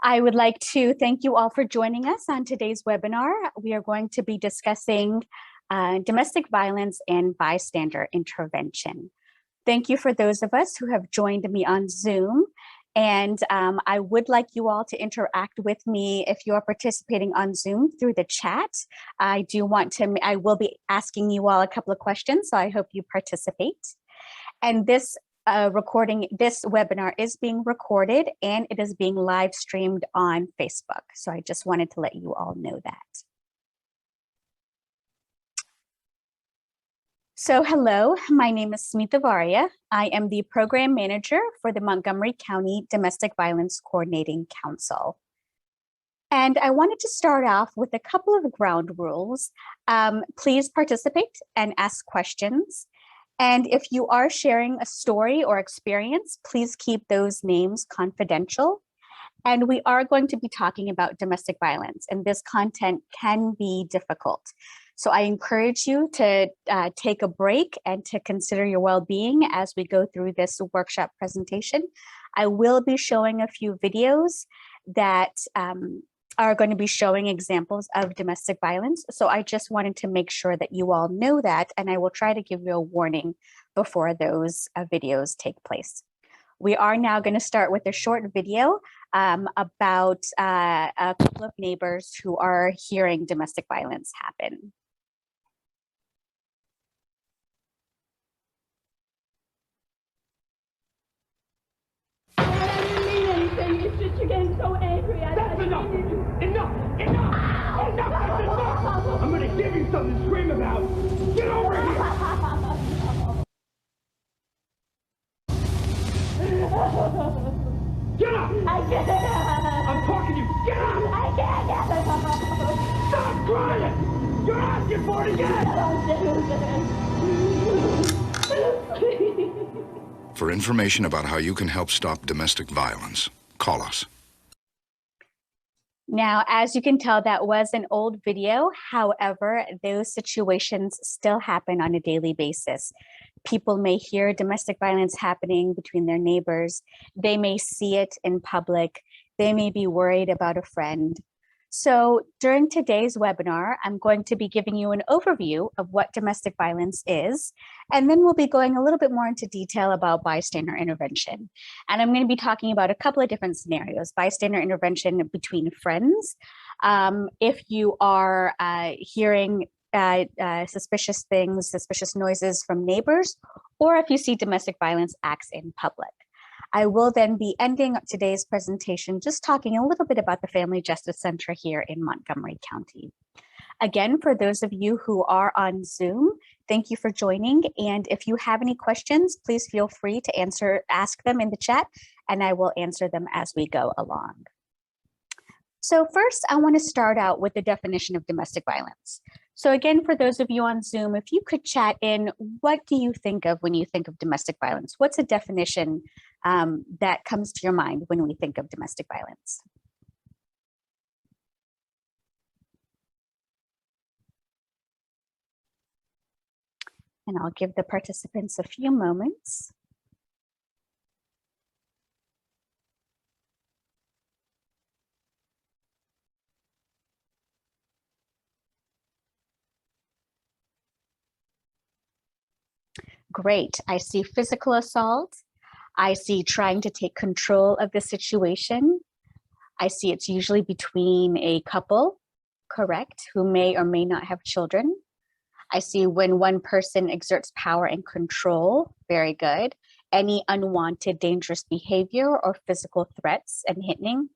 I would like to thank you all for joining us on today's webinar. We are going to be discussing domestic violence and bystander intervention. Thank you for those of us who have joined me on Zoom. And I would like you all to interact with me if you are participating on Zoom through the chat. I will be asking you all a couple of questions, so I hope you participate. And this webinar is being recorded and it is being live streamed on Facebook. So I just wanted to let you all know that. So hello, my name is Smita Varia. I am the program manager for the Montgomery County Domestic Violence Coordinating Council. And I wanted to start off with a couple of ground rules. Please participate and ask questions. And if you are sharing a story or experience, please keep those names confidential. And we are going to be talking about domestic violence, and this content can be difficult. So I encourage you to take a break and to consider your well-being as we go through this workshop presentation. I will be showing a few videos that are going to be showing examples of domestic violence. So I just wanted to make sure that you all know that, and I will try to give you a warning before those videos take place. We are now going to start with a short video about a couple of neighbors who are hearing domestic violence happen. You're getting so angry. That's enough! Enough! Enough! That's enough! I'm gonna give you something to scream about! Get over here! Get up! I can't! I'm talking to you! Get up! I can't! Stop crying! You're asking for it again! For information about how you can help stop domestic violence, call us. Now, as you can tell, that was an old video. However, those situations still happen on a daily basis. People may hear domestic violence happening between their neighbors. They may see it in public. They may be worried about a friend. So during today's webinar, I'm going to be giving you an overview of what domestic violence is, and then we'll be going a little bit more into detail about bystander intervention. And I'm going to be talking about a couple of different scenarios: bystander intervention between friends, if you are hearing suspicious things, suspicious noises from neighbors, or if you see domestic violence acts in public. I will then be ending today's presentation just talking a little bit about the Family Justice Center here in Montgomery County. Again, for those of you who are on Zoom, thank you for joining. And if you have any questions, please feel free to ask them in the chat, and I will answer them as we go along. So first, I want to start out with the definition of domestic violence. So again, for those of you on Zoom, if you could chat in, what do you think of when you think of domestic violence? What's a definition that comes to your mind when we think of domestic violence? And I'll give the participants a few moments. Great. I see physical assault. I see trying to take control of the situation. I see it's usually between a couple, correct, who may or may not have children. I see when one person exerts power and control, very good. Any unwanted dangerous behavior or physical threats and hitting,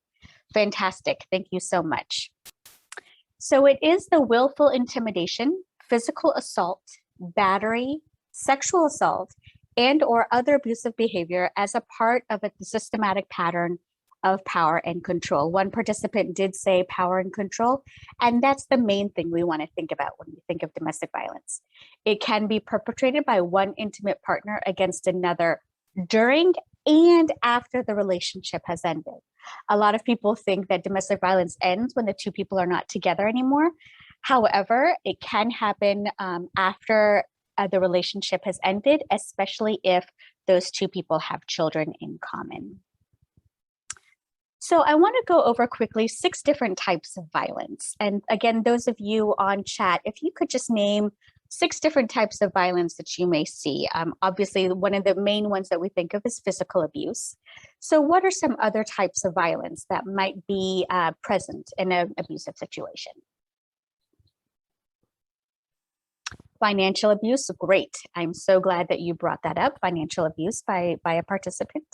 fantastic, thank you so much. So it is the willful intimidation, physical assault, battery, sexual assault, and or other abusive behavior as a part of a systematic pattern of power and control. One participant did say power and control, and that's the main thing we want to think about when we think of domestic violence. It can be perpetrated by one intimate partner against another during and after the relationship has ended. A lot of people think that domestic violence ends when the two people are not together anymore. However, it can happen after the relationship has ended, especially if those two people have children in common. So I want to go over quickly 6 different types of violence. And again, those of you on chat, if you could just name 6 different types of violence that you may see. Obviously, one of the main ones that we think of is physical abuse. So what are some other types of violence that might be present in an abusive situation? Financial abuse, great. I'm so glad that you brought that up, financial abuse by a participant.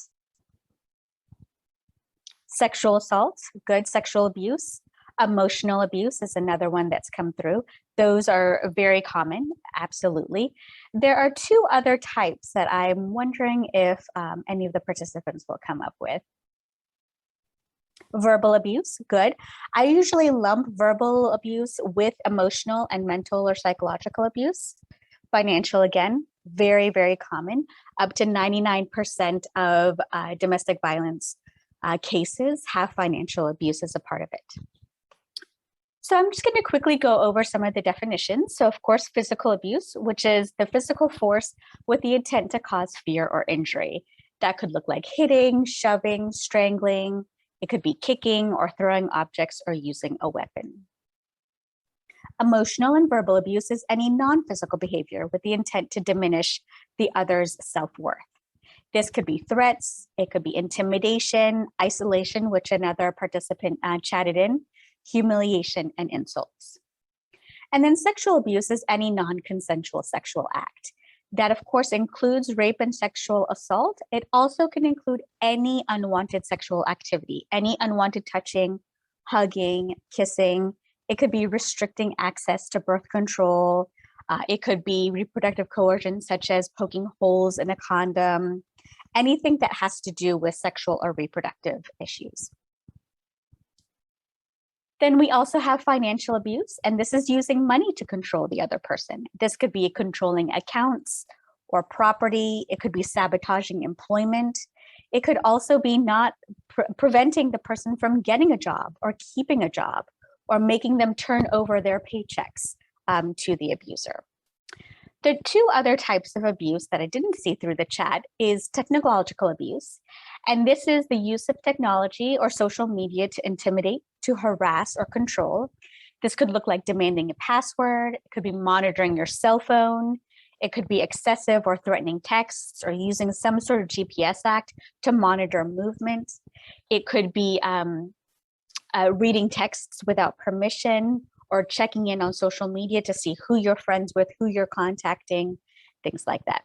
Sexual assault, good. Sexual abuse. Emotional abuse is another one that's come through. Those are very common, absolutely. There are 2 other types that I'm wondering if any of the participants will come up with. Verbal abuse, good. I usually lump verbal abuse with emotional and mental or psychological abuse. Financial, again, very, very common. Up to 99% of domestic violence cases have financial abuse as a part of it. So I'm just going to quickly go over some of the definitions. So of course, physical abuse, which is the physical force with the intent to cause fear or injury. That could look like hitting, shoving, strangling. It could be kicking or throwing objects or using a weapon. Emotional and verbal abuse is any non-physical behavior with the intent to diminish the other's self-worth. This could be threats, it could be intimidation, isolation, which another participant chatted in, humiliation, and insults. And then sexual abuse is any non-consensual sexual act. That, of course, includes rape and sexual assault. It also can include any unwanted sexual activity, any unwanted touching, hugging, kissing. It could be restricting access to birth control. It could be reproductive coercion, such as poking holes in a condom, anything that has to do with sexual or reproductive issues. Then we also have financial abuse, and this is using money to control the other person. This could be controlling accounts or property. It could be sabotaging employment. It could also be not preventing the person from getting a job or keeping a job or making them turn over their paychecks to the abuser. The 2 other types of abuse that I didn't see through the chat is technological abuse. And this is the use of technology or social media to intimidate, to harass or control. This could look like demanding a password. It could be monitoring your cell phone. It could be excessive or threatening texts or using some sort of GPS act to monitor movement. It could be reading texts without permission or checking in on social media to see who you're friends with, who you're contacting, things like that.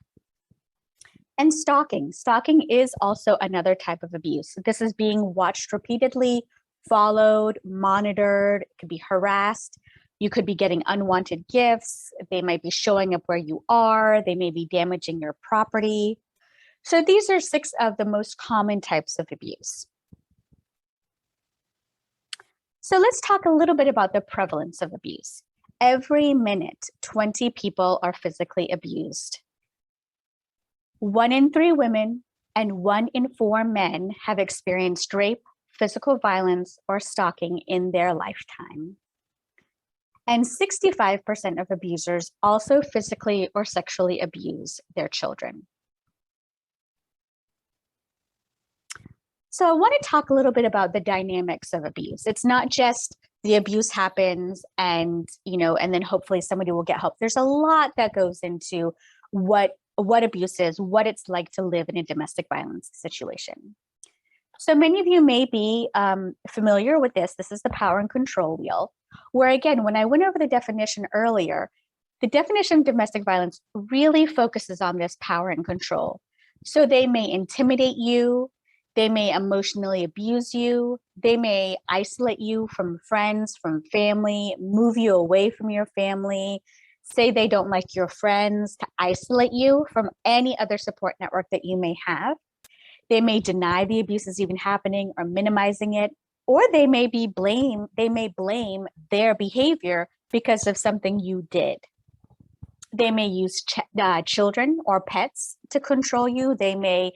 And stalking. Stalking is also another type of abuse. This is being watched repeatedly, followed, monitored, it could be harassed. You could be getting unwanted gifts. They might be showing up where you are. They may be damaging your property. So these are 6 of the most common types of abuse. So let's talk a little bit about the prevalence of abuse. Every minute, 20 people are physically abused. 1 in 3 women and 1 in 4 men have experienced rape, physical violence, or stalking in their lifetime. And 65% of abusers also physically or sexually abuse their children. So I want to talk a little bit about the dynamics of abuse. It's not just the abuse happens and, and then hopefully somebody will get help. There's a lot that goes into what abuse is, what it's like to live in a domestic violence situation. So many of you may be familiar with this. This is the power and control wheel, where again, when I went over the definition earlier, the definition of domestic violence really focuses on this power and control. So they may intimidate you, they may emotionally abuse you, they may isolate you from friends, from family, move you away from your family, say they don't like your friends, to isolate you from any other support network that you may have. They may deny the abuse is even happening or minimizing it, or they may blame their behavior because of something you did. They may use children or pets to control you. They may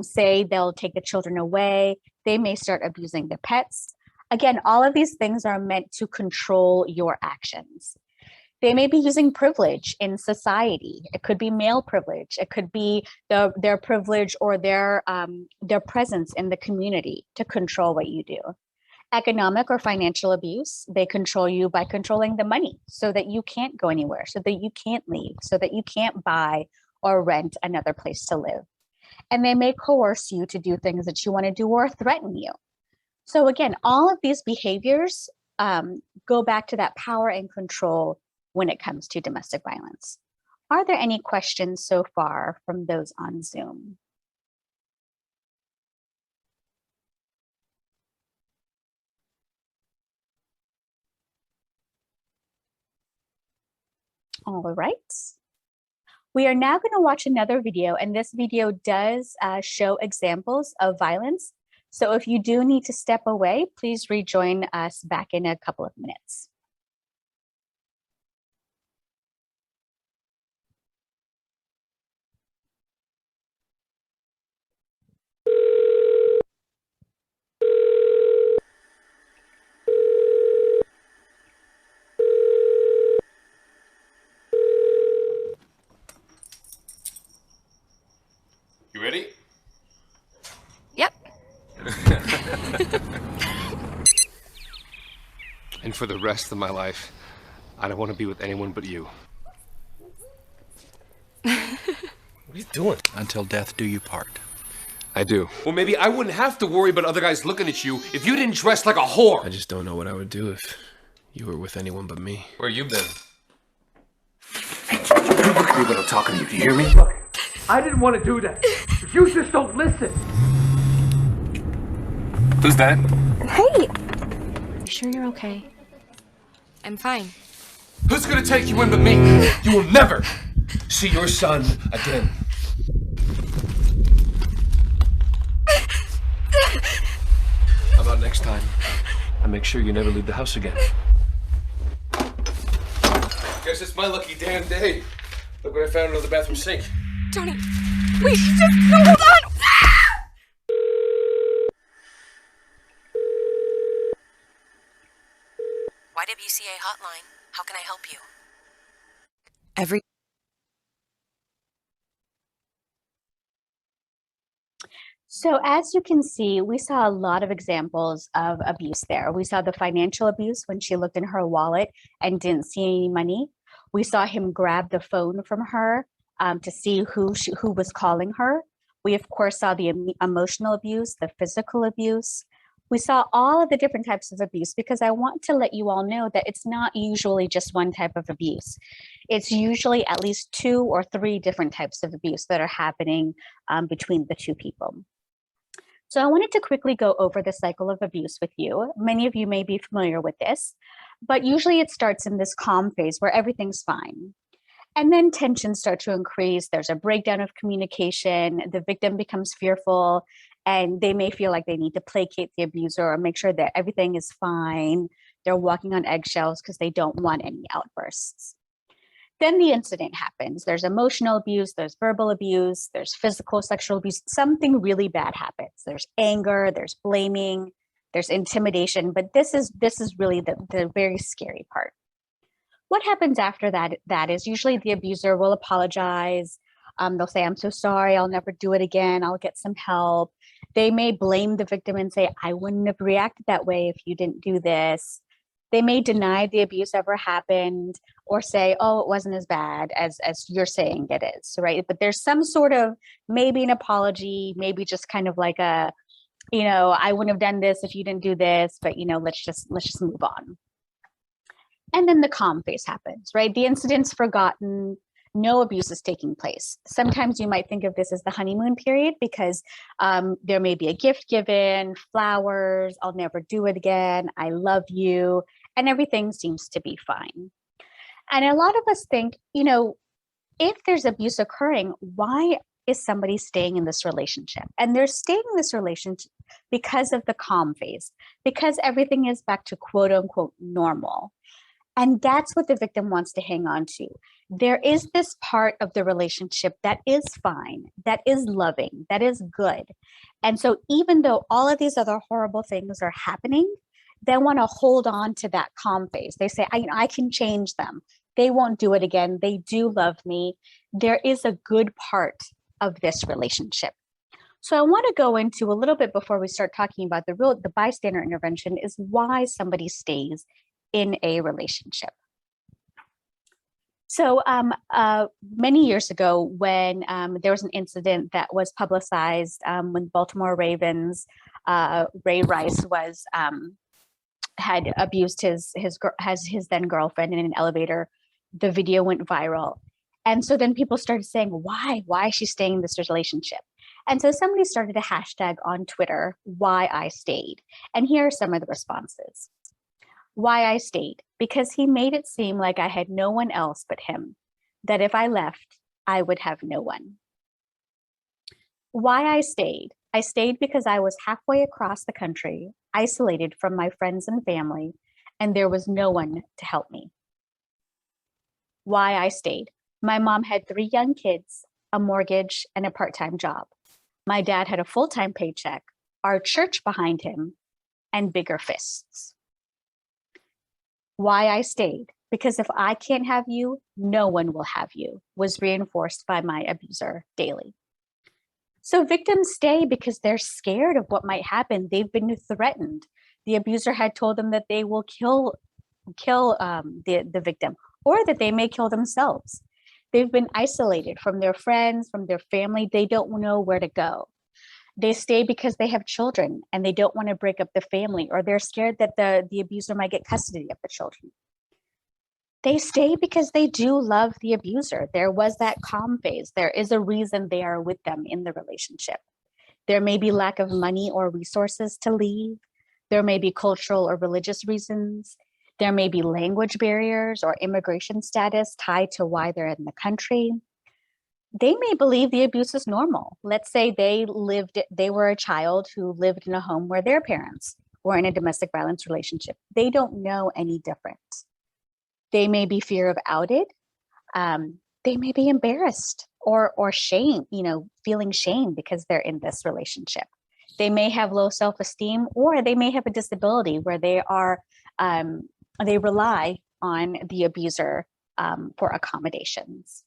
say they'll take the children away. They may start abusing the pets. Again, all of these things are meant to control your actions. They may be using privilege in society. It could be male privilege. It could be their privilege or their presence in the community to control what you do. Economic or financial abuse, they control you by controlling the money so that you can't go anywhere, so that you can't leave, so that you can't buy or rent another place to live. And they may coerce you to do things that you want to do or threaten you. So again, all of these behaviors go back to that power and control when it comes to domestic violence. Are there any questions so far from those on Zoom? All right. We are now going to watch another video, and this video does show examples of violence. So if you do need to step away, please rejoin us back in a couple of minutes. You ready? Yep. And for the rest of my life, I don't want to be with anyone but you. What are you doing? Until death do you part. I do. Well, maybe I wouldn't have to worry about other guys looking at you if you didn't dress like a whore. I just don't know what I would do if you were with anyone but me. Where you been? You look at me when I'm talking to you. Do you hear me? Look, I didn't want to do that. You just don't listen. Who's that? Hey! You sure you're okay? I'm fine. Who's gonna take you in but me? You will never see your son again. How about next time? I make sure you never leave the house again. Guess it's my lucky damn day. Look what I found under the bathroom sink. Johnny, wait, just hold on! YWCA hotline. How can I help you? So as you can see, we saw a lot of examples of abuse there. We saw the financial abuse when she looked in her wallet and didn't see any money. We saw him grab the phone from her to see who was calling her. We, of course, saw the emotional abuse, the physical abuse. We saw all of the different types of abuse because I want to let you all know that it's not usually just one type of abuse. It's usually at least 2 or 3 different types of abuse that are happening between the 2 people. So I wanted to quickly go over the cycle of abuse with you. Many of you may be familiar with this, but usually it starts in this calm phase where everything's fine. And then tensions start to increase. There's a breakdown of communication. The victim becomes fearful and they may feel like they need to placate the abuser or make sure that everything is fine. They're walking on eggshells because they don't want any outbursts. Then the incident happens. There's emotional abuse, there's verbal abuse, there's physical sexual abuse. Something really bad happens. There's anger, there's blaming, there's intimidation, but this is really the very scary part. What happens after that is usually the abuser will apologize. They'll say, I'm so sorry, I'll never do it again, I'll get some help. They may blame the victim and say, I wouldn't have reacted that way if you didn't do this. They may deny the abuse ever happened or say, oh, it wasn't as bad as you're saying it is, right? But there's some sort of maybe an apology, maybe just kind of like a, I wouldn't have done this if you didn't do this, but let's just move on. And then the calm phase happens, right? The incident's forgotten, no abuse is taking place. Sometimes you might think of this as the honeymoon period because there may be a gift given, flowers, I'll never do it again, I love you, and everything seems to be fine. And a lot of us think, if there's abuse occurring, why is somebody staying in this relationship? And they're staying in this relationship because of the calm phase, because everything is back to quote unquote normal. And that's what the victim wants to hang on to. There is this part of the relationship that is fine, that is loving, that is good. And so even though all of these other horrible things are happening, they want to hold on to that calm phase. They say, I can change them. They won't do it again. They do love me. There is a good part of this relationship. So I want to go into a little bit before we start talking about the bystander intervention is why somebody stays in a relationship. So many years ago, when there was an incident that was publicized when Baltimore Ravens, Ray Rice was had abused his then girlfriend in an elevator. The video went viral, and so then people started saying, "Why is she staying in this relationship?" And so somebody started a hashtag on Twitter, "Why I Stayed," and here are some of the responses. Why I stayed, because he made it seem like I had no one else but him, that if I left, I would have no one. Why I stayed because I was halfway across the country, isolated from my friends and family, and there was no one to help me. Why I stayed. My mom had 3 young kids, a mortgage, and a part-time job. My dad had a full-time paycheck, our church behind him, and bigger fists. Why I stayed, because if I can't have you, no one will have you, was reinforced by my abuser daily. So victims stay because they're scared of what might happen. They've been threatened. The abuser had told them that they will kill the victim, or that they may kill themselves. They've been isolated from their friends, from their family. They don't know where to go. They stay because they have children and they don't want to break up the family, or they're scared that the abuser might get custody of the children. They stay because they do love the abuser. There was that calm phase. There is a reason they are with them in the relationship. There may be lack of money or resources to leave. There may be cultural or religious reasons. There may be language barriers or immigration status tied to why they're in the country. They may believe the abuse is normal. Let's say they were a child who lived in a home where their parents were in a domestic violence relationship. They don't know any different. They may be fear of outed. They may be embarrassed or shame, feeling shame because they're in this relationship. They may have low self-esteem, or they may have a disability where they rely on the abuser for accommodations.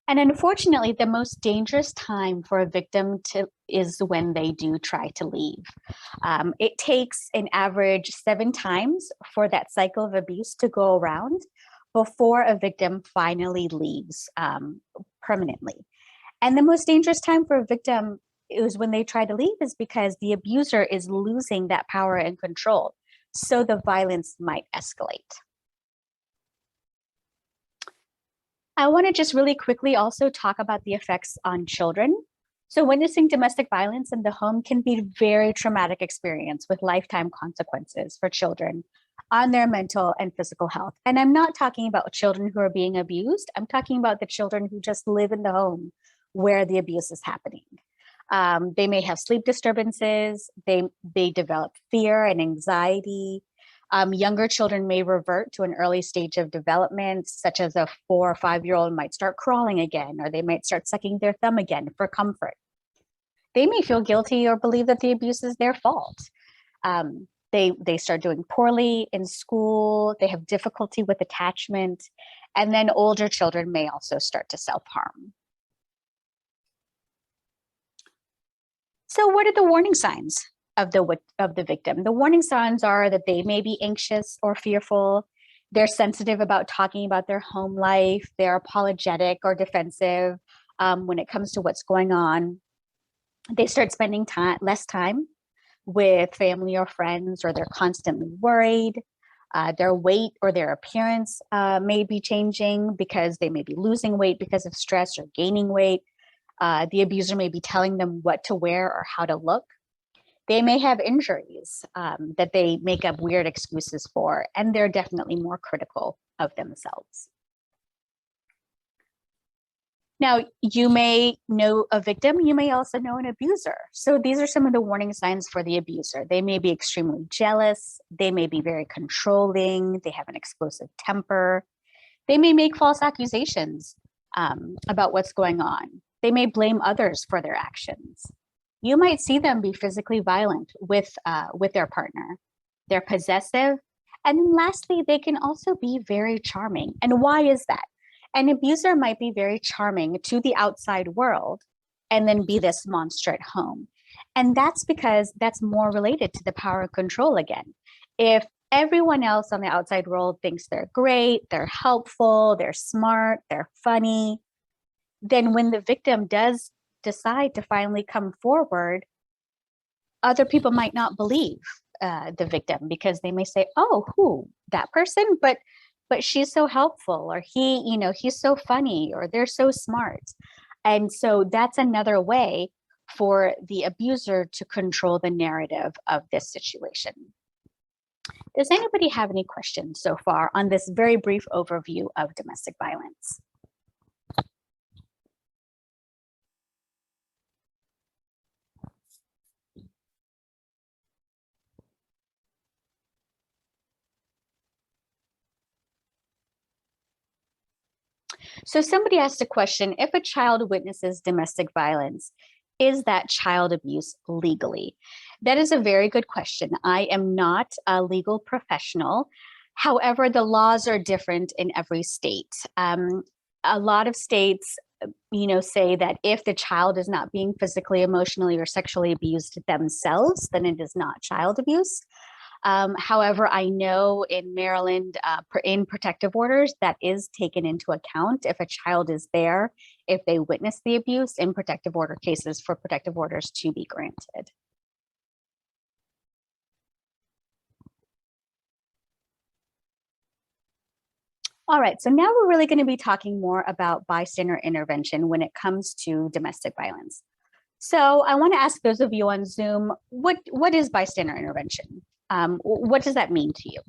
And unfortunately, the most dangerous time for a victim is when they do try to leave. It takes an average 7 times for that cycle of abuse to go around before a victim finally leaves permanently. And the most dangerous time for a victim is when they try to leave, is because the abuser is losing that power and control. So the violence might escalate. I want to just really quickly also talk about the effects on children. So witnessing domestic violence in the home can be a very traumatic experience with lifetime consequences for children on their mental and physical health. And I'm not talking about children who are being abused. I'm talking about the children who just live in the home where the abuse is happening. They may have sleep disturbances. They develop fear and anxiety. Younger children may revert to an early stage of development, such as a 4 or 5-year-old might start crawling again, or they might start sucking their thumb again for comfort. They may feel guilty or believe that the abuse is their fault. They start doing poorly in school. They have difficulty with attachment. And then older children may also start to self-harm. So what are the warning signs of the victim? The warning signs are that they may be anxious or fearful. They're sensitive about talking about their home life. They're apologetic or defensive when it comes to what's going on. They start spending less time with family or friends, or they're constantly worried. Their weight or their appearance may be changing because they may be losing weight because of stress or gaining weight. The abuser may be telling them what to wear or how to look. They may have injuries that they make up weird excuses for, and they're definitely more critical of themselves. Now, you may know a victim, you may also know an abuser. So these are some of the warning signs for the abuser. They may be extremely jealous. They may be very controlling. They have an explosive temper. They may make false accusations about what's going on. They may blame others for their actions. You might see them be physically violent with their partner. They're possessive, And then lastly, they can also be very charming. And why is that? An abuser might be very charming to the outside world and then be this monster at home. And that's because that's more related to the power of control again. If everyone else on the outside world thinks they're great, they're helpful, they're smart, they're funny, then when the victim does decide to finally come forward, other people might not believe the victim because they may say, "Oh, who? That person?" But she's so helpful, or he, he's so funny, or they're so smart. And so that's another way for the abuser to control the narrative of this situation. Does anybody have any questions so far on this very brief overview of domestic violence? So somebody asked a question, if a child witnesses domestic violence, is that child abuse legally? That is a very good question. I am not a legal professional. However, the laws are different in every state. A lot of states, say that if the child is not being physically, emotionally, or sexually abused themselves, then it is not child abuse. However, I know in Maryland, in protective orders, that is taken into account if a child is there, if they witness the abuse in protective order cases for protective orders to be granted. All right, so now we're really going to be talking more about bystander intervention when it comes to domestic violence. So I want to ask those of you on Zoom, what is bystander intervention? What does that mean to you?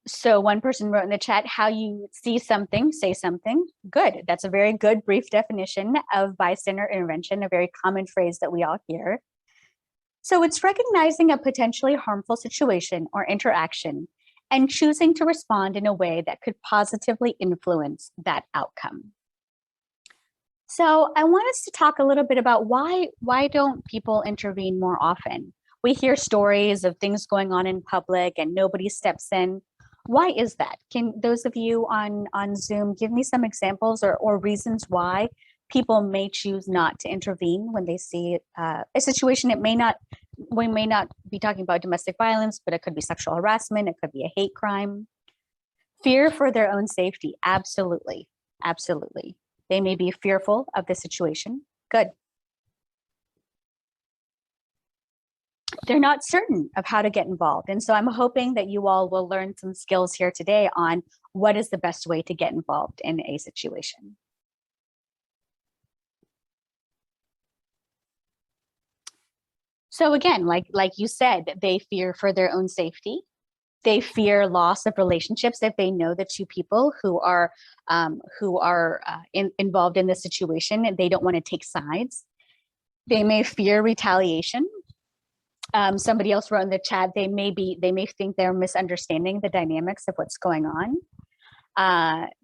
So one person wrote in the chat, how you see something, say something. Good. That's a very good brief definition of bystander intervention, a very common phrase that we all hear. So it's recognizing a potentially harmful situation or interaction and choosing to respond in a way that could positively influence that outcome. So I want us to talk a little bit about why don't people intervene more often? We hear stories of things going on in public and nobody steps in. Why is that? Can those of you on Zoom give me some examples or reasons why people may choose not to intervene when they see a situation? We may not be talking about domestic violence, but it could be sexual harassment, it could be a hate crime. Fear for their own safety, absolutely, absolutely. They may be fearful of the situation. Good. They're not certain of how to get involved. And so I'm hoping that you all will learn some skills here today on what is the best way to get involved in a situation. So again, like you said, they fear for their own safety. They fear loss of relationships if they know the two people who are involved in the situation and they don't want to take sides. They may fear retaliation. Somebody else wrote in the chat, they may think they're misunderstanding the dynamics of what's going on.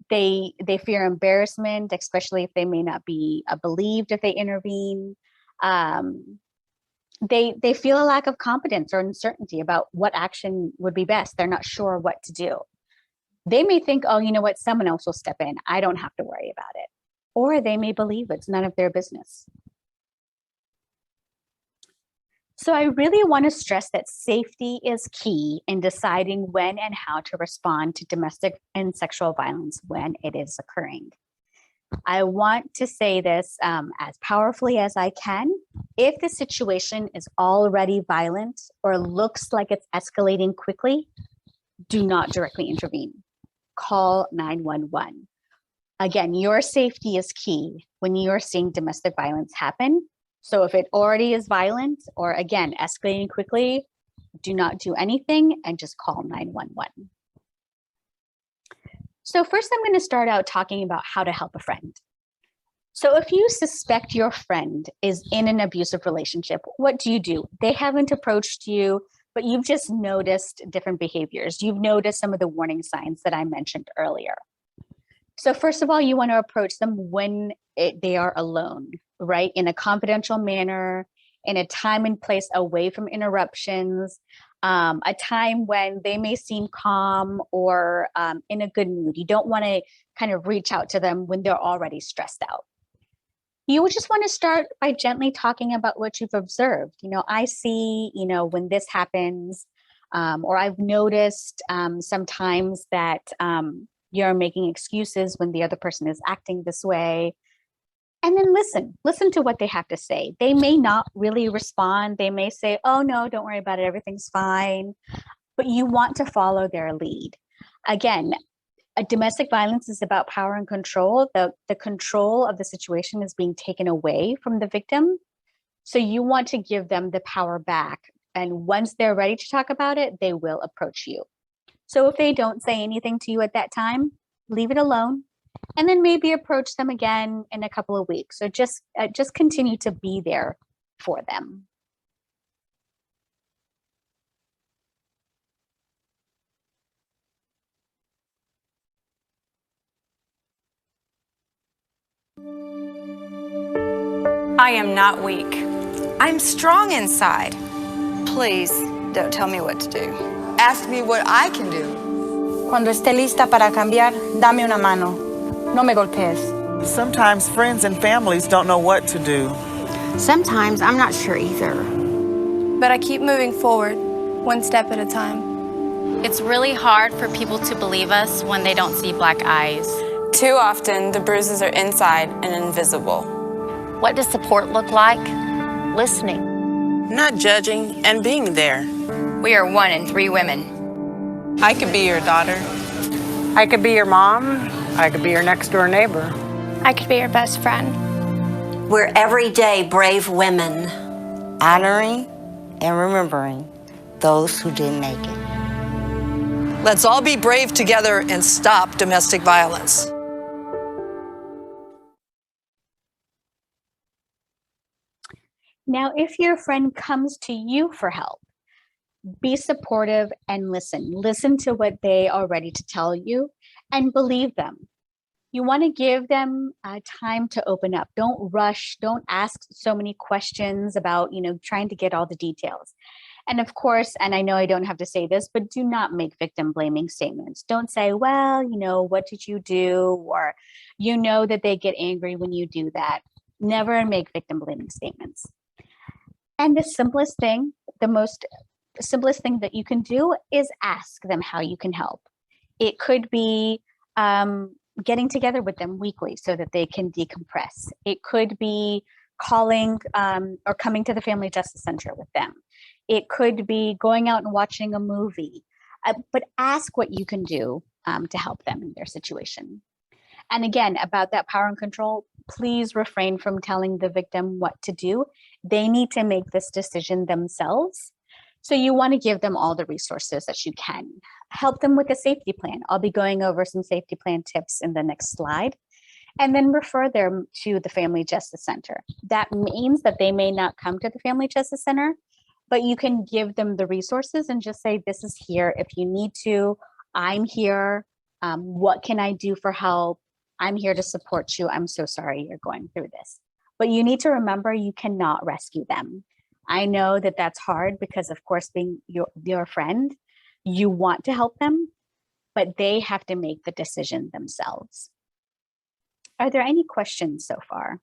They fear embarrassment, especially if they may not be believed if they intervene. They feel a lack of competence or uncertainty about what action would be best. They're not sure what to do. They may think, oh, you know what, someone else will step in. I don't have to worry about it. Or they may believe it's none of their business. So I really want to stress that safety is key in deciding when and how to respond to domestic and sexual violence when it is occurring. I want to say this as powerfully as I can. If the situation is already violent or looks like it's escalating quickly, do not directly intervene. Call 911. Again, your safety is key when you're seeing domestic violence happen. So if it already is violent or again, escalating quickly, do not do anything and just call 911. So first I'm going to start out talking about how to help a friend. So if you suspect your friend is in an abusive relationship, what do? They haven't approached you, but you've just noticed different behaviors. You've noticed some of the warning signs that I mentioned earlier. So first of all, you want to approach them when they are alone, right? In a confidential manner, in a time and place away from interruptions, a time when they may seem calm or in a good mood. You don't want to kind of reach out to them when they're already stressed out. You would just want to start by gently talking about what you've observed. I see, when this happens, or I've noticed sometimes that you're making excuses when the other person is acting this way. And then listen to what they have to say. They may not really respond. They may say, oh, no, don't worry about it. Everything's fine. But you want to follow their lead. Again, domestic violence is about power and control. The control of the situation is being taken away from the victim. So you want to give them the power back. And once they're ready to talk about it, they will approach you. So if they don't say anything to you at that time, leave it alone. And then maybe approach them again in a couple of weeks. So just continue to be there for them. I am not weak. I'm strong inside. Please don't tell me what to do. Ask me what I can do. Cuando esté lista para cambiar, dame una mano. No me golpees. Sometimes friends and families don't know what to do. Sometimes I'm not sure either. But I keep moving forward, one step at a time. It's really hard for people to believe us when they don't see black eyes. Too often, the bruises are inside and invisible. What does support look like? Listening. Not judging and being there. We are 1 in 3 women. I could be your daughter. I could be your mom. I could be your next door neighbor. I could be your best friend. We're everyday brave women. Honoring and remembering those who didn't make it. Let's all be brave together and stop domestic violence. Now, if your friend comes to you for help, be supportive and listen. Listen to what they are ready to tell you and believe them. You want to give them time to open up. Don't rush. Don't ask so many questions about, trying to get all the details. And of course, and I know I don't have to say this, but do not make victim blaming statements. Don't say, well, what did you do? Or, that they get angry when you do that. Never make victim blaming statements. And the simplest thing that you can do is ask them how you can help. It could be getting together with them weekly so that they can decompress. It could be calling or coming to the Family Justice Center with them. It could be going out and watching a movie, but ask what you can do to help them in their situation. And again, about that power and control, please refrain from telling the victim what to do. They need to make this decision themselves. So you want to give them all the resources that you can. Help them with a safety plan. I'll be going over some safety plan tips in the next slide. And then refer them to the Family Justice Center. That means that they may not come to the Family Justice Center, but you can give them the resources and just say, this is here. If you need to, I'm here. What can I do for help? I'm here to support you. I'm so sorry you're going through this. But you need to remember you cannot rescue them. I know that that's hard because, of course, being your friend, you want to help them, but they have to make the decision themselves. Are there any questions so far?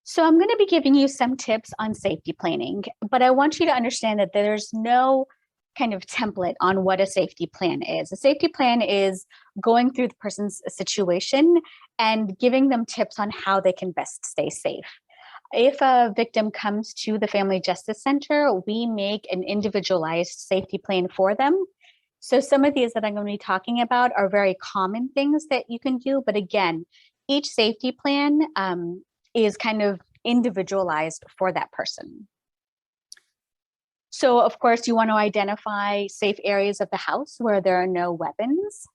So I'm going to be giving you some tips on safety planning, but I want you to understand that there's no kind of template on what a safety plan is. A safety plan is going through the person's situation and giving them tips on how they can best stay safe. If a victim comes to the Family Justice Center, we make an individualized safety plan for them. So some of these that I'm going to be talking about are very common things that you can do. But again, each safety plan is kind of individualized for that person. So of course you want to identify safe areas of the house where there are no weapons.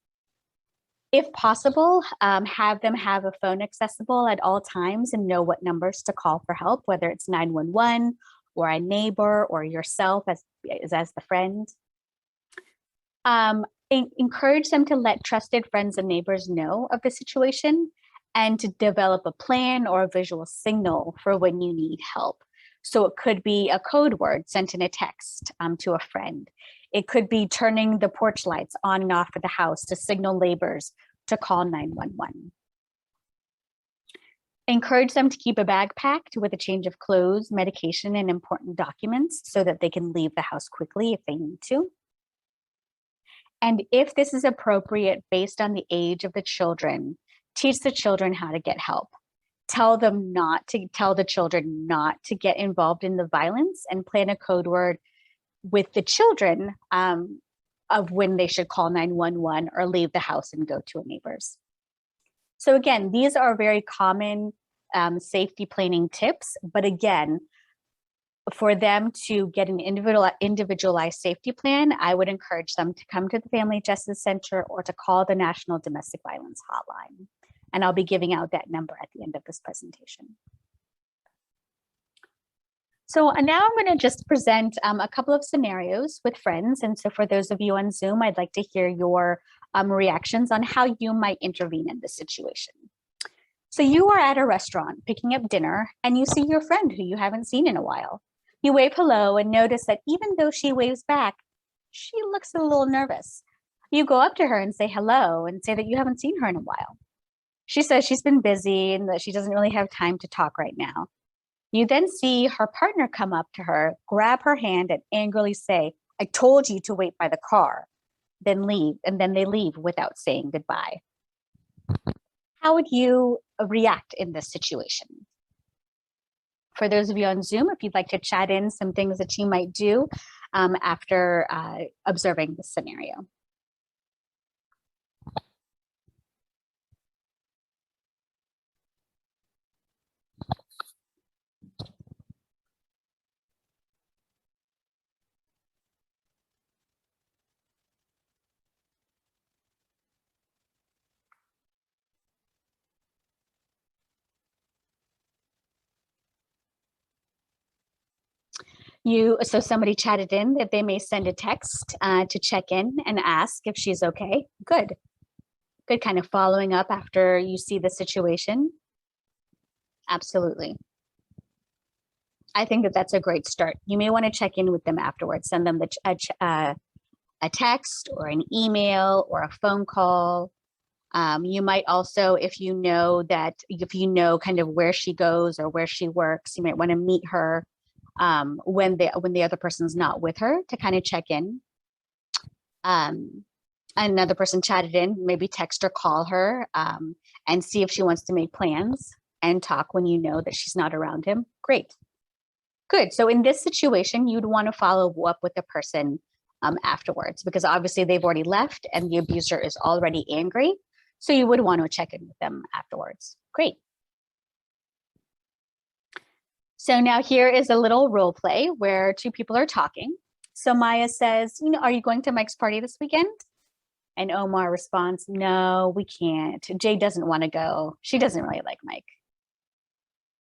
If possible, have them have a phone accessible at all times and know what numbers to call for help, whether it's 911 or a neighbor or yourself as the friend. Encourage them to let trusted friends and neighbors know of the situation and to develop a plan or a visual signal for when you need help. So it could be a code word sent in a text to a friend. It could be turning the porch lights on and off of the house to signal neighbors to call 911. Encourage them to keep a bag packed with a change of clothes, medication, and important documents so that they can leave the house quickly if they need to. And if this is appropriate based on the age of the children, teach the children how to get help. Tell the children not to get involved in the violence and plan a code word with the children of when they should call 911 or leave the house and go to a neighbor's. So again, these are very common safety planning tips, but again, for them to get an individualized safety plan, I would encourage them to come to the Family Justice Center or to call the National Domestic Violence Hotline. And I'll be giving out that number at the end of this presentation. So now I'm going to just present a couple of scenarios with friends. And so for those of you on Zoom, I'd like to hear your reactions on how you might intervene in this situation. So you are at a restaurant picking up dinner and you see your friend who you haven't seen in a while. You wave hello and notice that even though she waves back, she looks a little nervous. You go up to her and say hello and say that you haven't seen her in a while. She says she's been busy and that she doesn't really have time to talk right now. You then see her partner come up to her, grab her hand and angrily say, "I told you to wait by the car," then leave, and then they leave without saying goodbye. How would you react in this situation? For those of you on Zoom, if you'd like to chat in some things that you might do after observing this scenario. So somebody chatted in that they may send a text to check in and ask if she's okay. Good. Good, kind of following up after you see the situation. Absolutely. I think that that's a great start. You may want to check in with them afterwards. Send them a text or an email or a phone call. You might also, if you know kind of where she goes or where she works, you might want to meet her when the other person's not with her to kind of check in. Another person chatted in, maybe text or call her and see if she wants to make plans and talk when you know that she's not around him. Great. Good. So in this situation, you'd want to follow up with the person afterwards because obviously they've already left and the abuser is already angry. So you would want to check in with them afterwards. Great. So now here is a little role play where two people are talking. So Maya says, "Are you going to Mike's party this weekend?" And Omar responds, "No, we can't. Jay doesn't want to go. She doesn't really like Mike."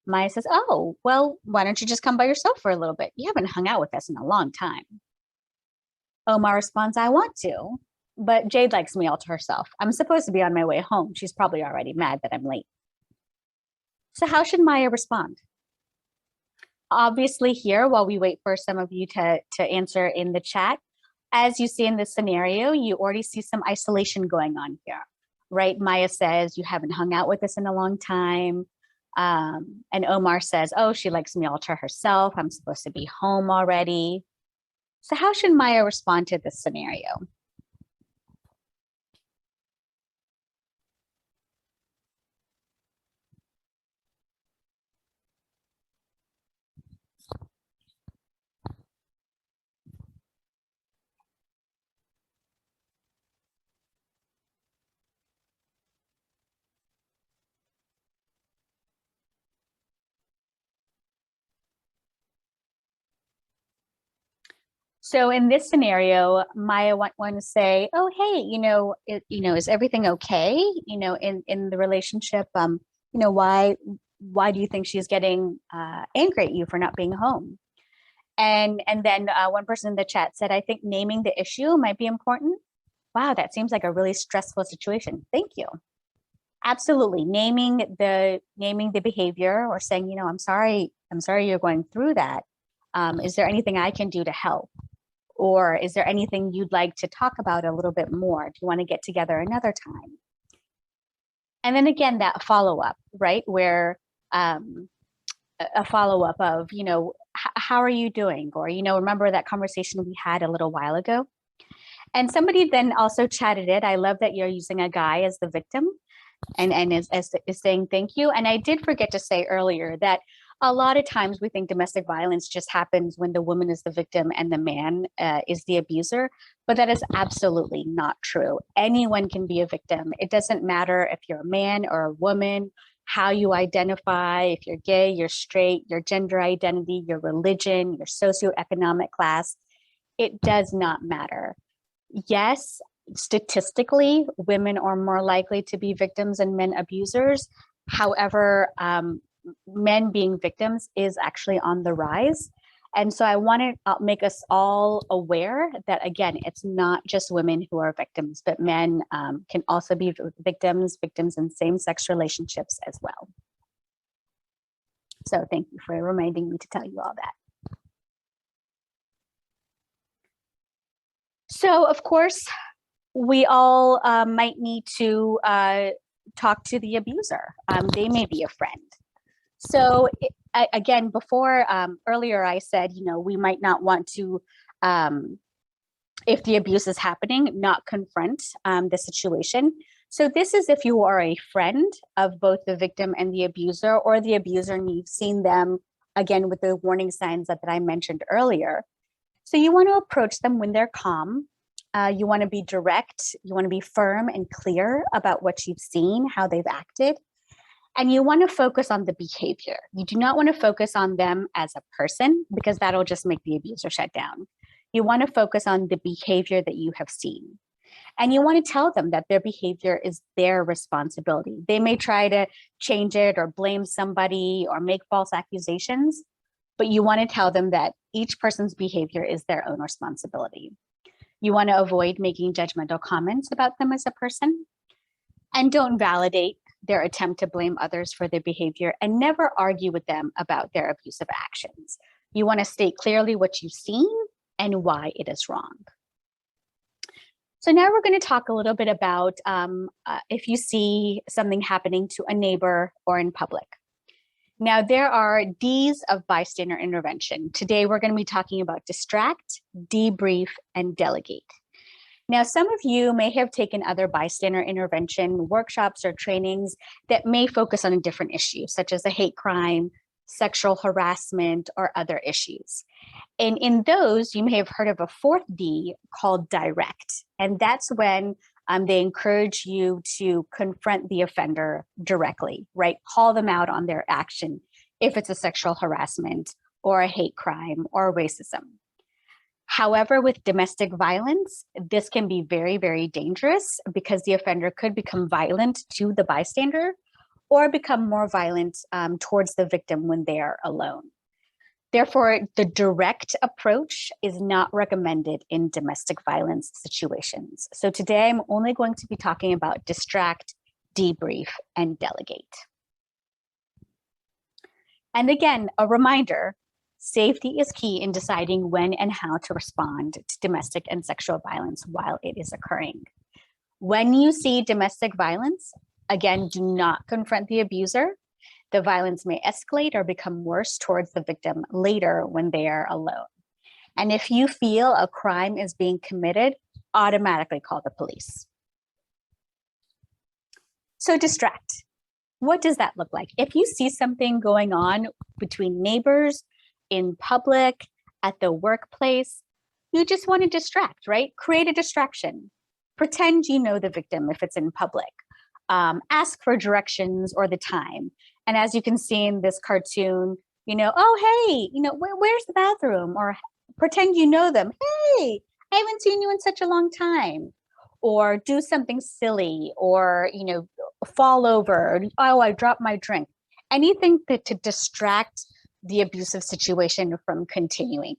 Maya says, "Oh, well, why don't you just come by yourself for a little bit? You haven't hung out with us in a long time." Omar responds, "I want to, but Jade likes me all to herself. I'm supposed to be on my way home. She's probably already mad that I'm late." So how should Maya respond? Obviously here, while we wait for some of you to answer in the chat, as you see in this scenario, you already see some isolation going on here, right? Maya says, "You haven't hung out with us in a long time." And Omar says, "Oh, she likes me all to herself. I'm supposed to be home already." So how should Maya respond to this scenario? So in this scenario, Maya want to say, "Oh, hey, is everything okay? In the relationship, why do you think she's getting angry at you for not being home?" And then one person in the chat said, "I think naming the issue might be important." Wow, that seems like a really stressful situation. Thank you. Absolutely, naming the behavior, or saying, I'm sorry you're going through that. Is there anything I can do to help? Or is there anything you'd like to talk about a little bit more? Do you want to get together another time? And then again, that follow-up, right? Where a follow-up of, how are you doing? Or, remember that conversation we had a little while ago? And somebody then also chatted it. I love that you're using a guy as the victim and is saying thank you. And I did forget to say earlier that a lot of times we think domestic violence just happens when the woman is the victim and the man is the abuser, but that is absolutely not true. Anyone can be a victim. It doesn't matter if you're a man or a woman, how you identify, if you're gay, you're straight, your gender identity, your religion, your socioeconomic class. It does not matter. Yes, statistically, women are more likely to be victims and men abusers. However, men being victims is actually on the rise. And so I want to make us all aware that, again, it's not just women who are victims, but men can also be victims in same-sex relationships as well. So thank you for reminding me to tell you all that. So of course, we all might need to talk to the abuser. They may be a friend. So again, before earlier I said, we might not want to, if the abuse is happening, not confront the situation. So this is if you are a friend of both the victim and the abuser, or the abuser and you've seen them, again, with the warning signs that I mentioned earlier. So you want to approach them when they're calm. You want to be direct. You want to be firm and clear about what you've seen, how they've acted. And you want to focus on the behavior. You do not want to focus on them as a person, because that'll just make the abuser shut down. You want to focus on the behavior that you have seen. And you want to tell them that their behavior is their responsibility. They may try to change it or blame somebody or make false accusations, but you want to tell them that each person's behavior is their own responsibility. You want to avoid making judgmental comments about them as a person, and don't validate their attempt to blame others for their behavior, and never argue with them about their abusive actions. You want to state clearly what you've seen and why it is wrong. So now we're going to talk a little bit about if you see something happening to a neighbor or in public. Now, there are D's of bystander intervention. Today, we're going to be talking about distract, debrief, and delegate. Now, some of you may have taken other bystander intervention workshops or trainings that may focus on a different issue, such as a hate crime, sexual harassment, or other issues. And in those, you may have heard of a fourth D called direct. And that's when they encourage you to confront the offender directly, right? Call them out on their action if it's a sexual harassment or a hate crime or racism. However, with domestic violence, this can be very, very dangerous, because the offender could become violent to the bystander or become more violent towards the victim when they are alone. Therefore, the direct approach is not recommended in domestic violence situations. So today I'm only going to be talking about distract, debrief, and delegate. And again, a reminder, safety is key in deciding when and how to respond to domestic and sexual violence while it is occurring. When you see domestic violence, again, do not confront the abuser. The violence may escalate or become worse towards the victim later when they are alone. And if you feel a crime is being committed, automatically call the police. So distract. What does that look like? If you see something going on between neighbors, in public, at the workplace, you just want to distract, right? Create a distraction. Pretend you know the victim if it's in public. Ask for directions or the time. And as you can see in this cartoon, oh, hey, where's the bathroom? Or pretend you know them. Hey, I haven't seen you in such a long time. Or do something silly, or, you know, fall over. Oh, I dropped my drink. Anything to distract the abusive situation from continuing.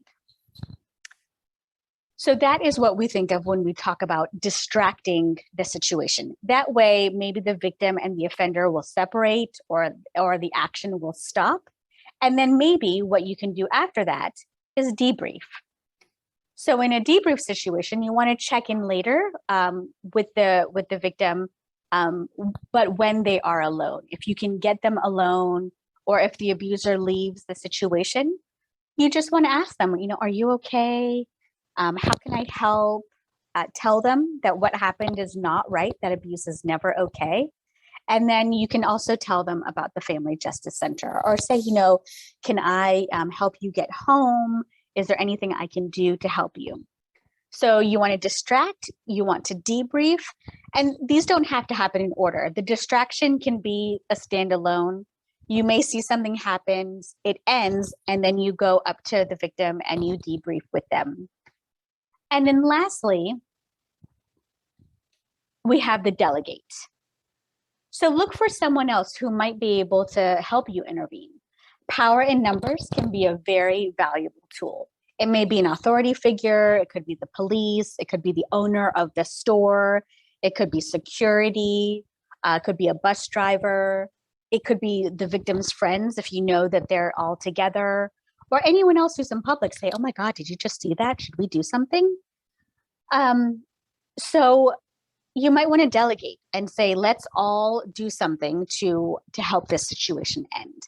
So that is what we think of when we talk about distracting the situation. That way, maybe the victim and the offender will separate, or the action will stop. And then maybe what you can do after that is debrief. So in a debrief situation, you want to check in later with the victim, but when they are alone. If you can get them alone, or if the abuser leaves the situation, you just want to ask them, you know, are you okay? How can I help? Tell them that what happened is not right, that abuse is never okay. And then you can also tell them about the Family Justice Center, or say, you know, can I help you get home? Is there anything I can do to help you? So you want to distract, you want to debrief, and these don't have to happen in order. The distraction can be a standalone. You may see something happens, it ends, and then you go up to the victim and you debrief with them. And then lastly, we have the delegate. So look for someone else who might be able to help you intervene. Power in numbers can be a very valuable tool. It may be an authority figure, it could be the police, it could be the owner of the store, it could be security, it could be a bus driver, it could be the victim's friends if you know that they're all together, or anyone else who's in public. Say, oh my God, did you just see that? Should we do something? So you might want to delegate and say, let's all do something to help this situation end.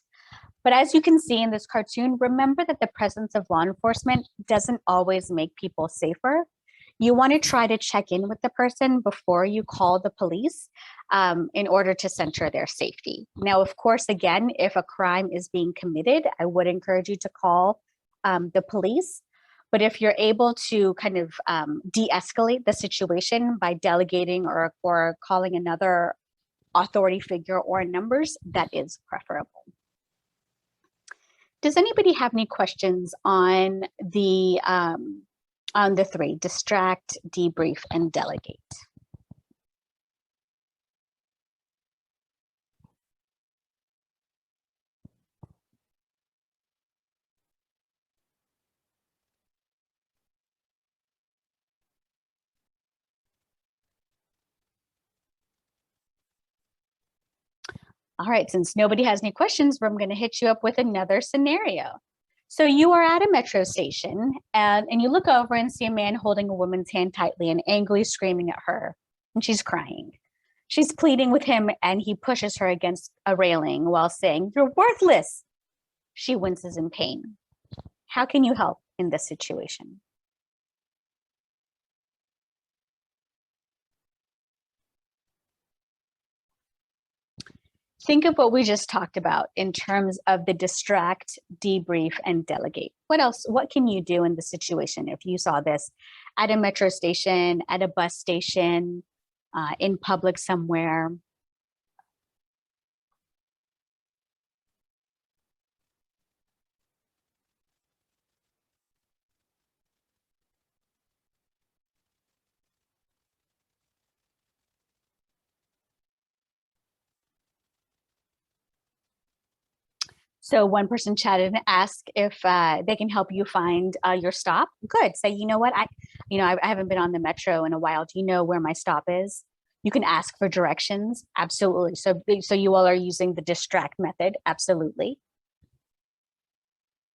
But as you can see in this cartoon, remember that the presence of law enforcement doesn't always make people safer. You want to try to check in with the person before you call the police in order to center their safety. Now, of course, again, if a crime is being committed, I would encourage you to call the police. But if you're able to kind of de-escalate the situation by delegating or calling another authority figure or numbers, that is preferable. Does anybody have any questions on the three: distract, debrief, and delegate? All right, since nobody has any questions, I'm going to hit you up with another scenario. So you are at a metro station and you look over and see a man holding a woman's hand tightly and angrily screaming at her, and she's crying. She's pleading with him and he pushes her against a railing while saying, "You're worthless." She winces in pain. How can you help in this situation? Think of what we just talked about in terms of the distract, debrief, and delegate. What else? What can you do in the situation if you saw this at a metro station, at a bus station, in public somewhere? So one person chatted and asked if they can help you find your stop. Good. Say, you know what? I haven't been on the metro in a while. Do you know where my stop is? You can ask for directions. Absolutely. So you all are using the distract method. Absolutely.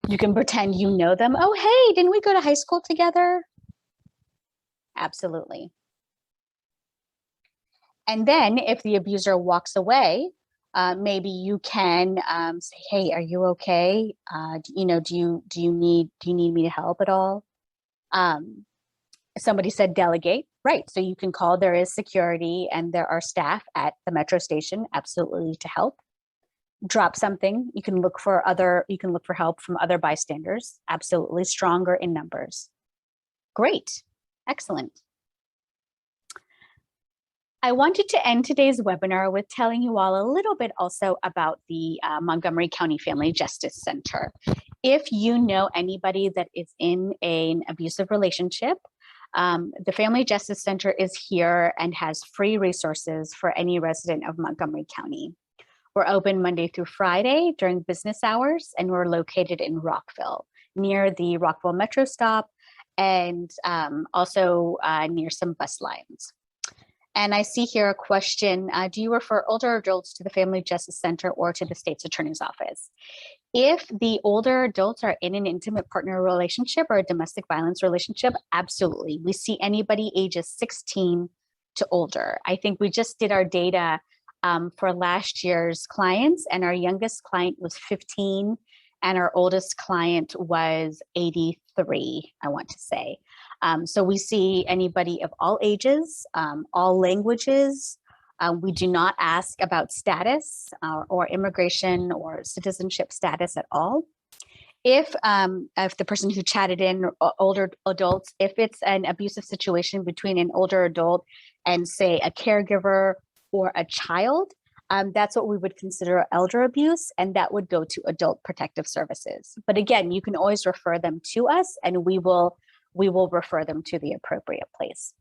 You can pretend you know them. Oh, hey, didn't we go to high school together? Absolutely. And then if the abuser walks away, maybe you can say, "Hey, are you okay? Do you need me to help at all?" Somebody said delegate, right? So you can call. There is security and there are staff at the metro station, absolutely, to help. Drop something. You can look for help from other bystanders, absolutely, stronger in numbers. Great, excellent. I wanted to end today's webinar with telling you all a little bit also about the Montgomery County Family Justice Center. If you know anybody that is in an abusive relationship, the Family Justice Center is here and has free resources for any resident of Montgomery County. We're open Monday through Friday during business hours, and we're located in Rockville, near the Rockville Metro stop, and also near some bus lines. And I see here a question, do you refer older adults to the Family Justice Center or to the state's attorney's office? If the older adults are in an intimate partner relationship or a domestic violence relationship, absolutely. We see anybody ages 16 to older. I think we just did our data for last year's clients, and our youngest client was 15 and our oldest client was 83, I want to say. So we see anybody of all ages, all languages. We do not ask about status or immigration or citizenship status at all. If the person who chatted in, older adults, if it's an abusive situation between an older adult and say a caregiver or a child, that's what we would consider elder abuse, and that would go to Adult Protective Services. But again, you can always refer them to us, and we will refer them to the appropriate place.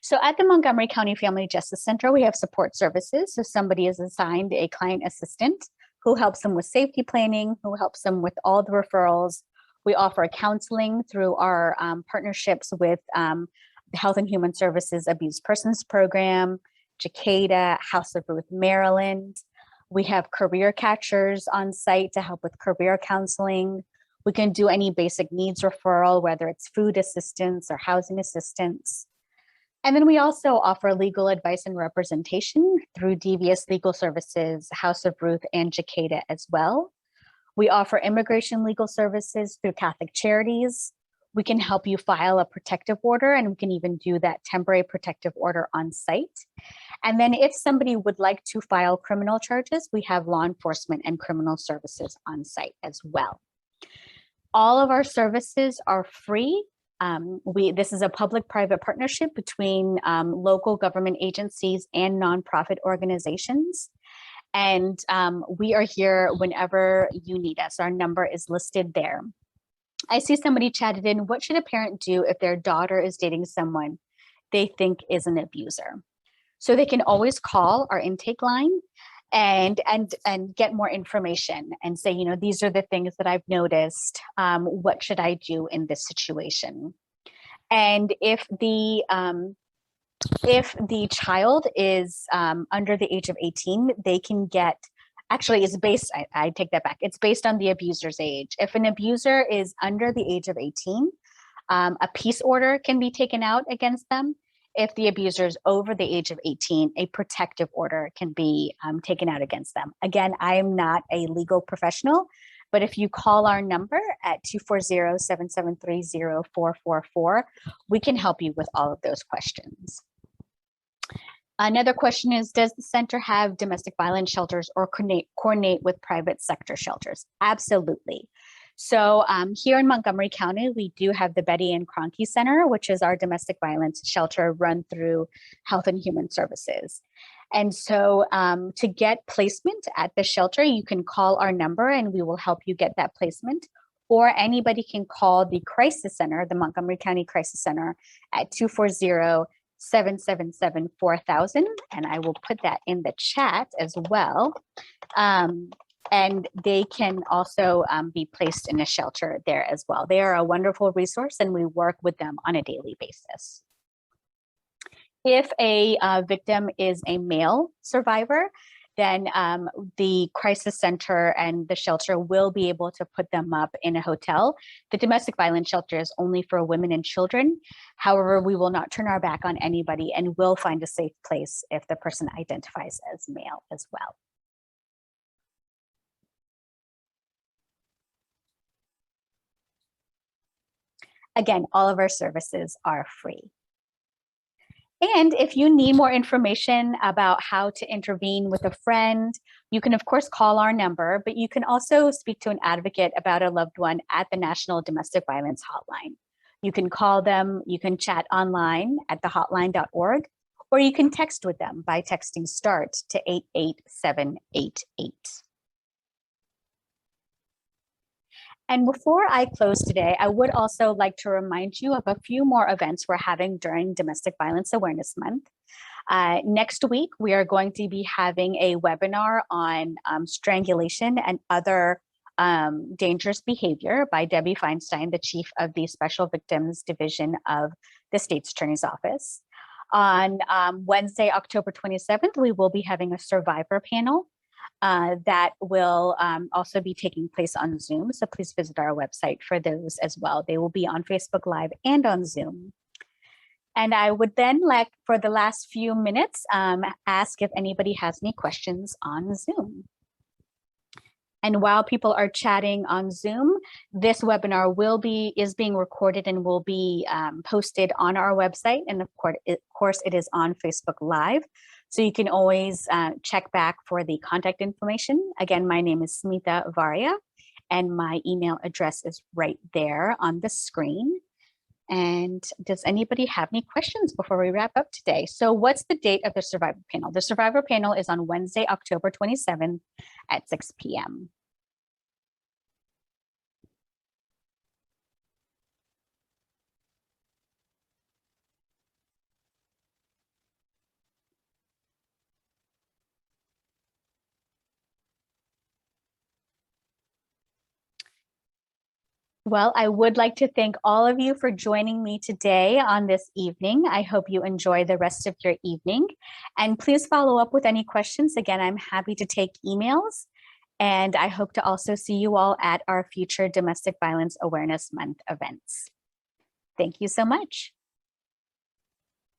So at the Montgomery County Family Justice Center, we have support services. So somebody is assigned a client assistant who helps them with safety planning, who helps them with all the referrals. We offer counseling through our partnerships with the Health and Human Services Abused Persons Program, Jacada, House of Ruth, Maryland. We have career catchers on site to help with career counseling. We can do any basic needs referral, whether it's food assistance or housing assistance. And then we also offer legal advice and representation through DVS Legal Services, House of Ruth, and Jacada as well. We offer immigration legal services through Catholic Charities. We can help you file a protective order, and we can even do that temporary protective order on site. And then if somebody would like to file criminal charges, we have law enforcement and criminal services on site as well. All of our services are free. This is a public-private partnership between local government agencies and nonprofit organizations. And we are here whenever you need us. Our number is listed there. I see somebody chatted in, what should a parent do if their daughter is dating someone they think is an abuser? So they can always call our intake line and get more information and say, you know, these are the things that I've noticed. What should I do in this situation? And if the child is under the age of 18, they can get, actually it's based, I take that back. It's based on the abuser's age. If an abuser is under the age of 18, a peace order can be taken out against them. If the abuser is over the age of 18, a protective order can be taken out against them. Again, I am not a legal professional, but if you call our number at 240-773-0444, we can help you with all of those questions. Another question is, does the center have domestic violence shelters or coordinate with private sector shelters? Absolutely. So here in Montgomery County, we do have the Betty Ann Kroenke Center, which is our domestic violence shelter run through Health and Human Services. And so to get placement at the shelter, you can call our number and we will help you get that placement. Or anybody can call the Crisis Center, the Montgomery County Crisis Center at 240-777-4000. And I will put that in the chat as well. And they can also be placed in a shelter there as well. They are a wonderful resource and we work with them on a daily basis. If a victim is a male survivor, then the crisis center and the shelter will be able to put them up in a hotel. The domestic violence shelter is only for women and children. However, we will not turn our back on anybody and will find a safe place if the person identifies as male as well. Again, all of our services are free. And if you need more information about how to intervene with a friend, you can of course call our number, but you can also speak to an advocate about a loved one at the National Domestic Violence Hotline. You can call them, you can chat online at thehotline.org, or you can text with them by texting START to 88788. And before I close today, I would also like to remind you of a few more events we're having during Domestic Violence Awareness Month. Next week, we are going to be having a webinar on strangulation and other dangerous behavior by Debbie Feinstein, the chief of the Special Victims Division of the State's Attorney's Office. On Wednesday, October 27th, we will be having a survivor panel that will also be taking place on Zoom. So please visit our website for those as well. They will be on Facebook Live and on Zoom. And I would then like, for the last few minutes, ask if anybody has any questions on Zoom. And while people are chatting on Zoom, this webinar is being recorded and will be posted on our website. And of course, it is on Facebook Live. So you can always check back for the contact information. Again, my name is Smita Varia, and my email address is right there on the screen. And does anybody have any questions before we wrap up today? So what's the date of the Survivor Panel? The Survivor Panel is on Wednesday, October 27th at 6 p.m. Well, I would like to thank all of you for joining me today on this evening. I hope you enjoy the rest of your evening. And please follow up with any questions. Again, I'm happy to take emails. And I hope to also see you all at our future Domestic Violence Awareness Month events. Thank you so much.